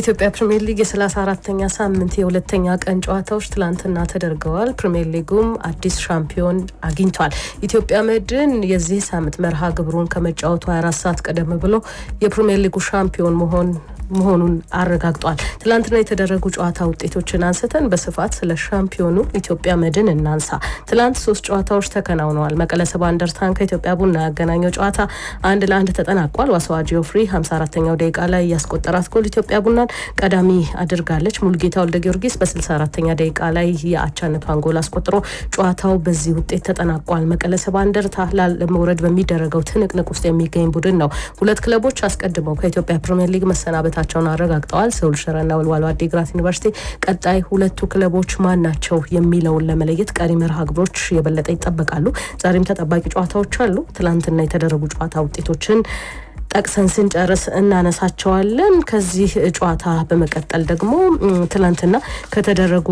ኢትዮጵያ ፕሪሚየር ሊግ የ34ኛ ሳምንት የሁለተኛ ቀን ጨዋታዎች ትላንትና ተደርገዋል። ፕሪሚየር ሊጉም አዲስ ሻምፒዮን አግኝቷል። ኢትዮጵያ መድን የዚህ ሳምንት መርሃ ግብሩን ከመጫወቱ 24 ሰዓት ቀደም ብሎ የፕሪሚየር ሊጉ ሻምፒዮን መሆኑን አረጋግጧል። ትላንትና የተደረጉ ጨዋታ ውጤቶችን አንስተን በስፋት ስለ ሻምፒዮኑ ኢትዮጵያ መድን እናንሳ። ትላንት 3 ጨዋታዎች ተከናውነዋል። መቀለ ሰባ እንደርታን ከኢትዮጵያ ቡና ያገናኘው ጨዋታ 1-1 ተጠናቋል። ዋስዋ ጂኦፍሪ 54ኛው ደቂቃ ላይ ያስቆጠራት ጎል ኢትዮጵያ ቡናን ቀዳሚ አድርጋለች። ሙልጌታ ወልደ ጊዮርጊስ በ64ኛ ደቂቃ ላይ የአቻነቷን ጎል አስቆጥሮ ጨዋታው በዚህ ውጤት ተጠናቋል። መቀለ ሰባ እንደርታ ለመውረድ በሚደረገው ትንቅንቅ ውስጥ የሚገኝ ቡድን ነው። ሁለት ክለቦች አስቀድመው ከኢትዮጵያ ፕሪሚየር ሊግ መሰናበታቸውን አረጋግጠዋል። ሰውል ሽረና ወልዋሎ አዲግራት ዩኒቨርሲቲ ቀጣይ ሁለቱ ክለቦች ማን ናቸው የሚለውን ለመለየት ቀሪ መርሃ ግብሮች የበለጠ ይጠበቃሉ። ዛሬም ተጠባቂ ጨዋታዎች አሉ። ትላንትና የተደረጉ ጨዋታ ውጤቶችን ጠቅሰን ስንጨርስ እናነሳቸዋለን። ከዚህ ጨዋታ በመቀጠል ደግሞ ትላንትና ከተደረጉ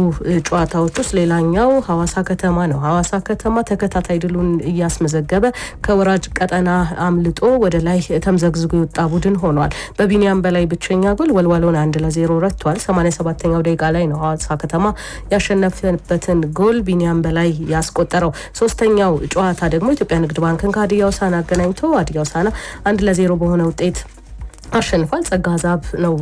ጨዋታዎች ውስጥ ሌላኛው ሐዋሳ ከተማ ነው። ሐዋሳ ከተማ ተከታታይ ድሉን እያስመዘገበ ከወራጅ ቀጠና አምልጦ ወደ ላይ ተምዘግዝጎ የወጣ ቡድን ሆኗል። በቢኒያም በላይ ብቸኛ ጎል ወልዋሎን 1-0 ረቷል። 87ኛው ደቂቃ ላይ ነው ሐዋሳ ከተማ ያሸነፈበትን ጎል ቢኒያም በላይ ያስቆጠረው። ሶስተኛው ጨዋታ ደግሞ ኢትዮጵያ ንግድ ባንክን ከሀዲያ ሆሳዕና አገናኝቶ ሀዲያ ሆሳዕና 1-0 በሆነ ውጤት አሸንፏል። ጸጋዛብ ነው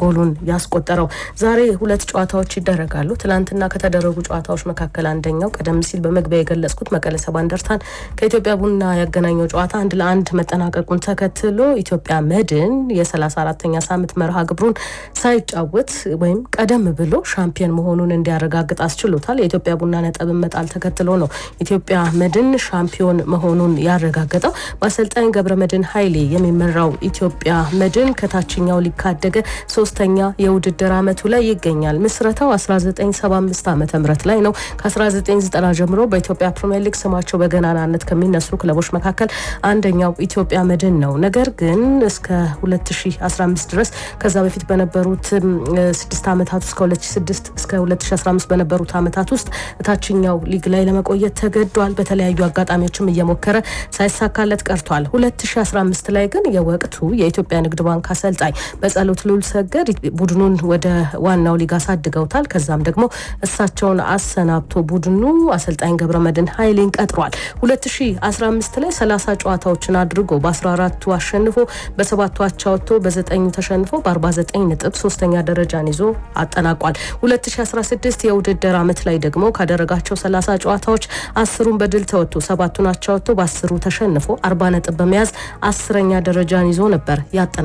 ጎሉን ያስቆጠረው። ዛሬ ሁለት ጨዋታዎች ይደረጋሉ። ትላንትና ከተደረጉ ጨዋታዎች መካከል አንደኛው ቀደም ሲል በመግቢያ የገለጽኩት መቀለ ሰባ እንደርታን ከኢትዮጵያ ቡና ያገናኘው ጨዋታ 1-1 መጠናቀቁን ተከትሎ ኢትዮጵያ መድን የ34ኛ ሳምንት መርሃ ግብሩን ሳይጫወት ወይም ቀደም ብሎ ሻምፒዮን መሆኑን እንዲያረጋግጥ አስችሎታል። የኢትዮጵያ ቡና ነጥብ መጣል ተከትሎ ነው ኢትዮጵያ መድን ሻምፒዮን መሆኑን ያረጋገጠው። በአሰልጣኝ ገብረመድህን ኃይሌ የሚመራው ኢትዮጵያ መድን ከታችኛው ሊካደገ 3ኛ የውድድር አመቱ ላይ ይገኛል። ምስረታው 1975 ዓመተ ምህረት ላይ ነው። ከ1990 ጀምሮ በኢትዮጵያ ፕሪሚየር ሊግ ስማቸው በገናናነት ከሚነሱ ክለቦች መካከል አንደኛው ኢትዮጵያ መድን ነው። ነገር ግን እስከ 2015 ድረስ ከዛ በፊት በነበሩት 6 ዓመታት እስከ 2006 እስከ 2015 በነበሩት ዓመታት ውስጥ ታችኛው ሊግ ላይ ለመቆየት ተገዷል። በተለያዩ አጋጣሚዎችም እየሞከረ ሳይሳካለት ቀርቷል። 2015 ላይ ግን የወቅቱ የኢትዮጵያ ንግድ ባንክ አሰልጣኝ በጸሎት ሉል ሰገድ ቡድኑን ወደ ዋናው ሊግ አሳድገውታል። ከዛም ደግሞ እሳቸውን አሰናብቶ ቡድኑ አሰልጣኝ ገብረመድህን ኃይሌን ቀጥሯል። 2015 ላይ 30 ጨዋታዎችን አድርጎ በ14ቱ አሸንፎ በ7ቱ አቻ ወጥቶ በ9ኙ ተሸንፎ በ49 ነጥብ 3ኛ ደረጃን ይዞ አጠናቋል። 2016 የውድድር አመት ላይ ደግሞ ካደረጋቸው 30 ጨዋታዎች 10ሩን በድል ተወጥቶ 7ቱን አቻ ወጥቶ በ10ሩ ተሸንፎ 40 ነጥብ በመያዝ 10ኛ ደረጃን ይዞ ነበር ያጠናቀቀው።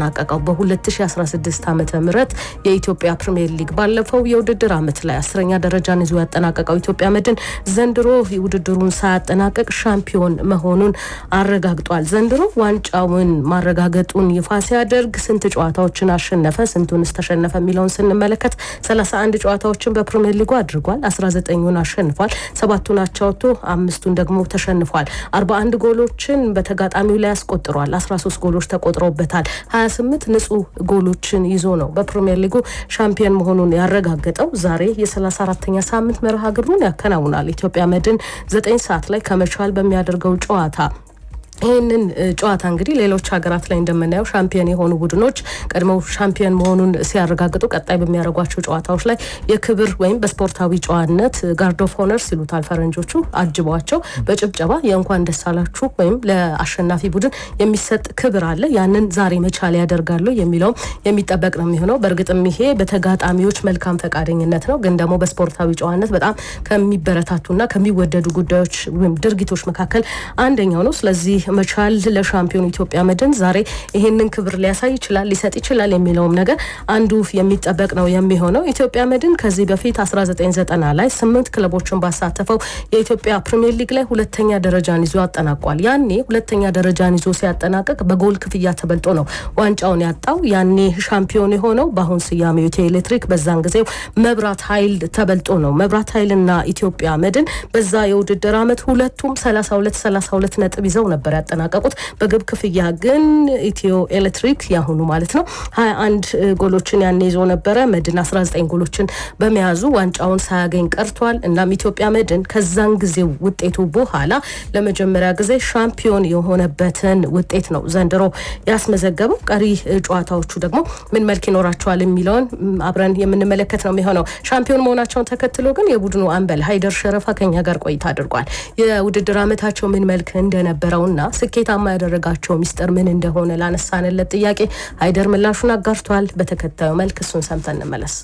በ2016 ዓመተ ምህረት የኢትዮጵያ ፕሪሚየር ሊግ ባለፈው የውድድር አመት ላይ 10ኛ ደረጃን ይዞ ያጠናቀቀው ኢትዮጵያ መድን ዘንድሮ ውድድሩን ሳያጠናቀቅ ሻምፒዮን መሆኑን አረጋግጧል። ዘንድሮ ዋንጫውን ማረጋገጡን ይፋ ሲያደርግ ስንት ጨዋታዎችን አሸነፈ፣ ስንቱንስ ተሸነፈ የሚለውን ስንመለከት 31 ጨዋታዎችን በፕሪሚየር ሊጉ አድርጓል። 19ን አሸንፏል፣ 7ቱን አቻ ወጥቶ 5ቱን ደግሞ ተሸንፏል። 41 ጎሎችን በተጋጣሚው ላይ አስቆጥሯል። 13 ጎሎች ተቆጥረውበታል። 28 ንጹህ ጎሎችን ይዞ ነው በፕሪሚየር ሊጉ ሻምፒዮን መሆኑን ያረጋገጠው። ዛሬ የ34ኛ ሳምንት መርሃ ግብሩን ያከናውናል። ኢትዮጵያ መድን 9 ሰዓት ላይ ከመቻል በሚያደርገው ጨዋታ ይህንን ጨዋታ እንግዲህ ሌሎች ሀገራት ላይ እንደምናየው ሻምፒዮን የሆኑ ቡድኖች ቀድሞው ሻምፒዮን መሆኑን ሲያረጋግጡ ቀጣይ በሚያደርጓቸው ጨዋታዎች ላይ የክብር ወይም በስፖርታዊ ጨዋነት ጋርድ ኦፍ ኦነር ሲሉታል ፈረንጆቹ አጅቧቸው በጭብጨባ የእንኳን ደስ አላችሁ ወይም ለአሸናፊ ቡድን የሚሰጥ ክብር አለ። ያንን ዛሬ መቻል ያደርጋሉ የሚለውም የሚጠበቅ ነው የሚሆነው። በእርግጥም ይሄ በተጋጣሚዎች መልካም ፈቃደኝነት ነው፣ ግን ደግሞ በስፖርታዊ ጨዋነት በጣም ከሚበረታቱና ከሚወደዱ ጉዳዮች ወይም ድርጊቶች መካከል አንደኛው ነው። ስለዚህ መቻል ለሻምፒዮን ኢትዮጵያ መድን ዛሬ ይሄንን ክብር ሊያሳይ ይችላል፣ ሊሰጥ ይችላል የሚለውም ነገር አንዱ የሚጠበቅ ነው የሚሆነው። ኢትዮጵያ መድን ከዚህ በፊት 1990 ላይ 8 ክለቦችን ባሳተፈው የኢትዮጵያ ፕሪሚየር ሊግ ላይ 2ኛ ደረጃን ይዞ አጠናቋል። ያኔ 2ኛ ደረጃን ይዞ ሲያጠናቅቅ በጎል ክፍያ ተበልጦ ነው ዋንጫውን ያጣው። ያኔ ሻምፒዮን የሆነው በአሁን ስያሜው ኢትዮ ኤሌክትሪክ በዛን ጊዜው መብራት ኃይል ተበልጦ ነው። መብራት ኃይልና ኢትዮጵያ መድን በዛ የውድድር አመት ሁለቱም 32 ነጥብ ይዘው ነበር ያጠናቀቁት። በግብ ክፍያ ግን ኢትዮ ኤሌክትሪክ ያሁኑ ማለት ነው 21 ጎሎችን ያኔ ይዞ ነበረ። መድን 19 ጎሎችን በመያዙ ዋንጫውን ሳያገኝ ቀርቷል። እናም ኢትዮጵያ መድን ከዛን ጊዜ ውጤቱ በኋላ ለመጀመሪያ ጊዜ ሻምፒዮን የሆነበትን ውጤት ነው ዘንድሮ ያስመዘገበው። ቀሪ ጨዋታዎቹ ደግሞ ምን መልክ ይኖራቸዋል የሚለውን አብረን የምንመለከት ነው የሚሆነው። ሻምፒዮን መሆናቸውን ተከትሎ ግን የቡድኑ አምበል ሃይደር ሸረፋ ከኛ ጋር ቆይታ አድርጓል። የውድድር ዓመታቸው ምን መልክ እንደነበረውና ስኬታማ ያደረጋቸው ሚስጥር ምን እንደሆነ ላነሳንለት ጥያቄ ሃይደር ምላሹን አጋርቷል። በተከታዩ መልክ እሱን ሰምተን እንመለስ።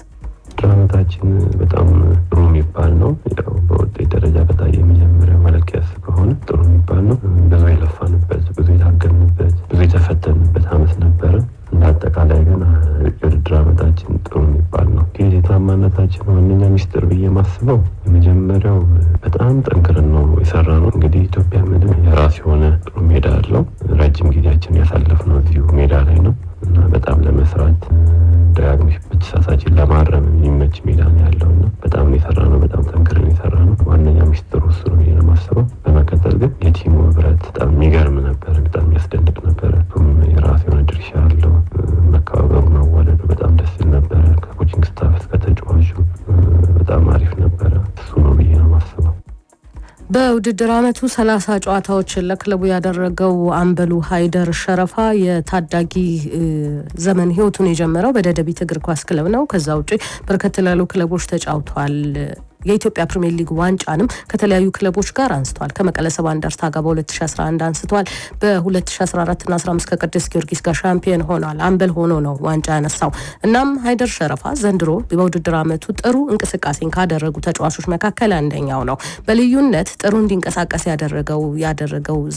ዓመታችን በጣም ጥሩ የሚባል ነው። ያው በውጤት ደረጃ ከታየ የመጀመሪያ መለኪያ ከሆነ ጥሩ የሚባል ነው። ብዙ የለፋንበት፣ ብዙ የታገልንበት፣ ብዙ የተፈተንበት ዓመት ነበረ። እንዳጠቃላይ ግን የውድድር ዓመታችን ጥሩ የሚባል ነው። የታማነታችን ዋነኛ ሚስጥር ብዬ ማስበው የመጀመሪያው በጣም ጠንክረን ነው የሰራ ነው። እንግዲህ ኢትዮጵያ ምድር የራስ የሆነ ጥሩ ሜዳ አለው። ረጅም ጊዜያችን ያሳለፍነው እዚሁ ሜዳ ላይ ነው እና በጣም ለመስራት ደጋግመሽ መሳሳችን ለማረም የሚመች ሜዳ ነው ያለውና በጣም ነው የሰራ ነው። በጣም ጠንክረን የሰራ ነው። ዋነኛ ሚስጥሩ እሱ ነው ብዬ ነው የማስበው። በመቀጠል ግን የቲሙ ህብረት በጣም የሚገርም ነበር። በጣም የሚያስደንቅ ነበረ። የራሱ የሆነ ድርሻ አለው። መከባበሩ፣ መዋደዱ በጣም ደስ ይል ነበረ። ከኮቺንግ ስታፍ እስከ ተጫዋቹ በጣም አሪፍ ነበረ። እሱ ነው ብዬ ነው የማስበው። በውድድር ዓመቱ 30 ጨዋታዎችን ለክለቡ ያደረገው አምበሉ ሃይደር ሸረፋ የታዳጊ ዘመን ህይወቱን የጀመረው በደደቢት እግር ኳስ ክለብ ነው። ከዛ ውጪ በርከት ያሉ ክለቦች ተጫውቷል። የኢትዮጵያ ፕሪሚየር ሊግ ዋንጫንም ከተለያዩ ክለቦች ጋር አንስቷል። ከመቀለ ሰባ እንደርታ ጋር በ2011 አንስቷል። በ2014 እና 15 ከቅዱስ ጊዮርጊስ ጋር ሻምፒዮን ሆኗል። አምበል ሆኖ ነው ዋንጫ ያነሳው። እናም ሃይደር ሸረፋ ዘንድሮ በውድድር ዓመቱ ጥሩ እንቅስቃሴን ካደረጉ ተጫዋቾች መካከል አንደኛው ነው። በልዩነት ጥሩ እንዲንቀሳቀስ ያደረገው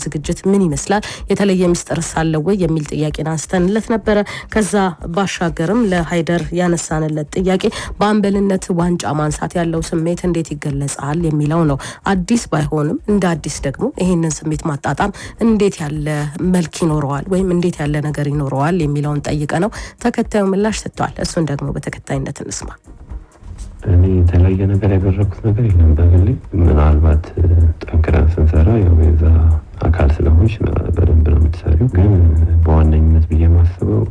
ዝግጅት ምን ይመስላል? የተለየ ሚስጥር ሳለው ወይ የሚል ጥያቄን አንስተንለት ነበረ። ከዛ ባሻገርም ለሃይደር ያነሳንለት ጥያቄ በአምበልነት ዋንጫ ማንሳት ያለው ስሜት እንዴት ይገለጻል የሚለው ነው። አዲስ ባይሆንም እንደ አዲስ ደግሞ ይሄንን ስሜት ማጣጣም እንዴት ያለ መልክ ይኖረዋል ወይም እንዴት ያለ ነገር ይኖረዋል የሚለውን ጠይቀ ነው ተከታዩ ምላሽ ሰጥቷል። እሱን ደግሞ በተከታይነት እንስማ። እኔ የተለያየ ነገር ያደረኩት ነገር የለም። በግሌ ምናልባት ጠንክረን ስንሰራ ያው የዛ አካል ስለሆንሽ በደንብ ነው የምትሰሪው። ግን በዋነኝነት ብዬ ማስበው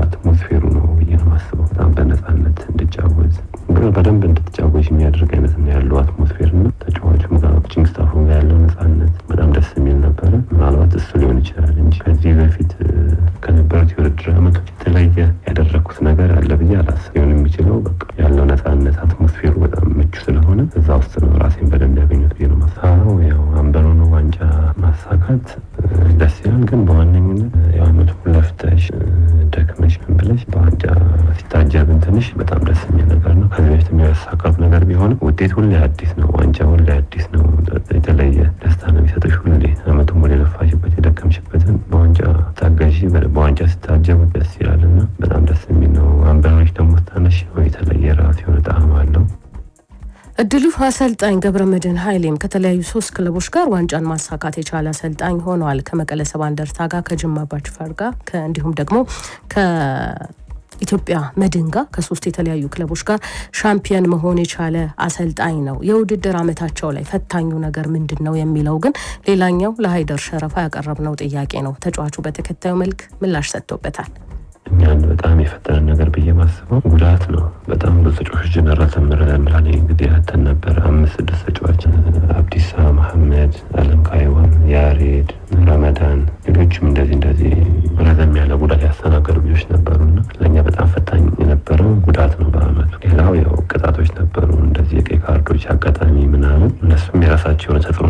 አትሞስፌሩ ነው ብዬ ነው ማስበው። በጣም በነፃነት እንድጫወት በደንብ እንድትጫወች የሚያደርግ አይነት ነው ያለው አትሞስፌር እና ተጫዋቹም ጋር ኮቺንግ ስታፉም ጋር ያለው ነፃነት በጣም ደስ የሚል ነበረ። ምናልባት እሱ ሊሆን ይችላል እንጂ ከዚህ በፊት ከነበሩት የውድድር ዓመቶች የተለየ ያደረኩት ነገር አለ ብዬ አላስብም። ሊሆን የሚችለው በቃ ያለው ነፃነት አትሞስፌሩ በጣም ምቹ ስለሆነ እዛ ውስጥ ነው ራሴን በደንብ ያገኘሁት ብዬ ነው ማስበው። ያው አምበል ሆኖ ዋንጫ ማሳካት ደስ ይላል። ግን በዋነኝነት ያው አመቱ ለፍተሽ ደክመሽ ምን ብለሽ በዋንጫ ሲታጀብን ትንሽ በጣም ደስ የሚል ነገር ነው። ከዚህ በፊት የሚያሳካት ነገር ቢሆንም ውጤት ሁሌ አዲስ ነው። ዋንጫ ሁሌ አዲስ ነው። የተለየ ደስታ ነው የሚሰጥሽ። ሁሌ አመቱን ሙሉ የለፋሽበት የደከምሽበትን በዋንጫ ታገዢ በዋንጫ ሲታጀቡ ደስ ይላልና በጣም ደስ የሚል ነው። አምበሎች ደግሞ ስታነሽ የተለየ ራስ የሆነ ጣዕም አለው። እድሉ አሰልጣኝ ገብረመድህን ኃይሌም ከተለያዩ 3 ክለቦች ጋር ዋንጫን ማሳካት የቻለ አሰልጣኝ ሆኗል። ከመቀለ ሰባ እንደርታ ጋር፣ ከጅማ አባጅፋር ጋር እንዲሁም ደግሞ ከኢትዮጵያ መድን ጋር ከ3 የተለያዩ ክለቦች ጋር ሻምፒዮን መሆን የቻለ አሰልጣኝ ነው። የውድድር ዓመታቸው ላይ ፈታኙ ነገር ምንድን ነው የሚለው ግን ሌላኛው ለሃይደር ሸረፋ ያቀረብነው ጥያቄ ነው። ተጫዋቹ በተከታዩ መልክ ምላሽ ሰጥቶበታል። እኛን በጣም የፈጠረን ነገር ብዬ ማስበው ጉዳት ነው። በጣም ብዙ ተጫዋቾች ጀነራል ተምረን እንግዲህ ያተን ነበር 5-6 ተጫዋች አብዲሳ መሐመድ፣ አለም ካይዋን፣ ያሬድ፣ ረመዳን ሌሎችም እንደዚህ ረዘም ያለ ጉዳት ያስተናገዱ ልጆች ነበሩና ለእኛ በጣም ፈታኝ የነበረው ጉዳት ነው በአመቱ። ሌላው ያው ቅጣቶች ነበሩ እንደዚህ የቀይ ካርዶች አጋጣሚ ምናምን እነሱም የራሳቸው የሆነ ተጽዕኖ